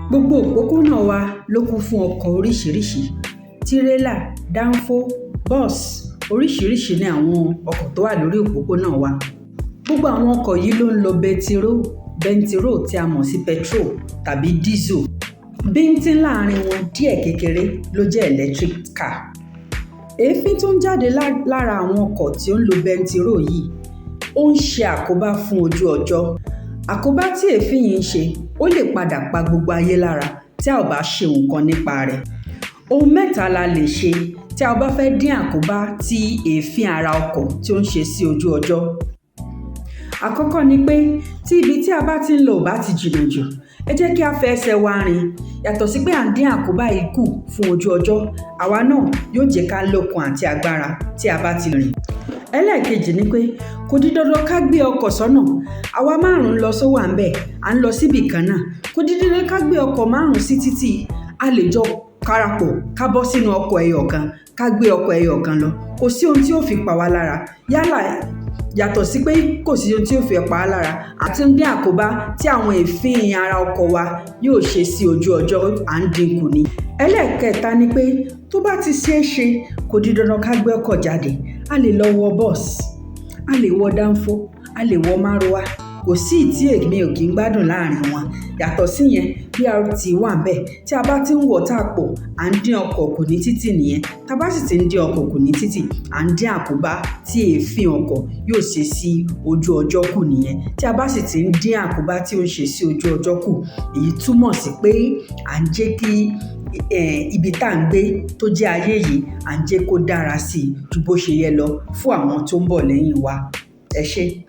Gbogbo òpópónà wa ló kún fún ọkọ̀ oríṣiríṣi, tírélà, dánfó, bọ́ọ̀sì, oríṣiríṣi ní àwọn ọkọ̀ tó wà lórí òpópónà wa. Gbogbo àwọn ọkọ̀ yìí ló ń lo bẹntiró tí a mọ̀ sí petrol tàbí diesel. Bíntín láàrin wọn díẹ̀ kékeré ló jẹ́ electric car. Èéfín tó ń jáde lára àwọn ọkọ̀ tí ó ń lo bẹntiró yìí ó ń ṣe àkóbá fún ojú ọjọ́. Àkóbá tí èéfín yìí ń ṣe ó lè padà pa gbogbo ayé lára tí a ò bá ṣe nǹkan nípa rẹ̀. Ohun mẹ́ta la lè ṣe tí a bá fẹ́ dín àkóbá tí èéfín ara ọkọ̀ tí ó ń ṣe sí ojú ọjọ́. Àkọ́kọ́ ni pé tí ibi tí a bá ti ń lọ ò bá ti jìnnà jù, ẹ jẹ́ kí a fẹ́ ẹsẹ̀ wa rìn. Yàtọ̀ sí pé à ń dín àkóbá yìí kù fún ojú ọjọ́, àwa náà yóò jẹ́ ká lókun àti agbára tí a bá ti rìn. Ẹlẹ́ẹ̀kejì ni pé kò di dandan ká gbé ọkọ̀ sọ́nà. Àwa 5 lọ sówà ń bẹ̀, à ń lọ síbì kan náà. Kò di dandan ká gbé ọkọ̀ 5 sí títì. A lè jọ parapọ̀ ká bọ́ sínú ọkọ̀ ẹyọ kan, ká gbé ọkọ̀ ẹyọ kan lọ. Kò sí ohun tí ó fi pa wá lára. Yàtọ̀ sí pé kò sí ohun tí ó fi pa wá lára, àti ń dín àkóbá tí àwọn èéfín ara ọkọ̀ wa yóò ṣe sí ojú ọjọ́ à ń dínkù ni. Ẹlẹ́ẹ̀kẹta ni pé tó bá ti ṣeé ṣe kò di dandan ká gbé ọkọ̀ jáde. A lè lọ wọ bọ́ọ̀sì, a lè wọ dánfó, a lè wọ márúwá. Kò sí tí èmi ò kí ń gbádùn láàrin wọn. Yàtọ̀ sí yẹn, BRT wà ń bẹ̀. Tí a bá ti ń wọ̀ tá pọ̀, à ń dín ọkọ̀ kù ní títì nìyẹn. Tá bá sì ti ń dín ọkọ̀ kù ní títì, à ń dín àkóbá tí èéfín ọkọ̀ yóò ṣe sí ojú ọjọ́ kù nìyẹn. Tí a bá sì ti ń dín àkóbá tí ó ń ṣe sí ojú ọjọ́ kù, èyí túmọ̀ sí pé à ń jẹ́ kí ibi tá à ń gbé tó jẹ́ ayé yìí, à ń jẹ́ kó dára sí i ju bó ṣe yẹ lọ fún àwọn tó ń bọ̀ lẹ́yìn wa. Ẹ ṣé.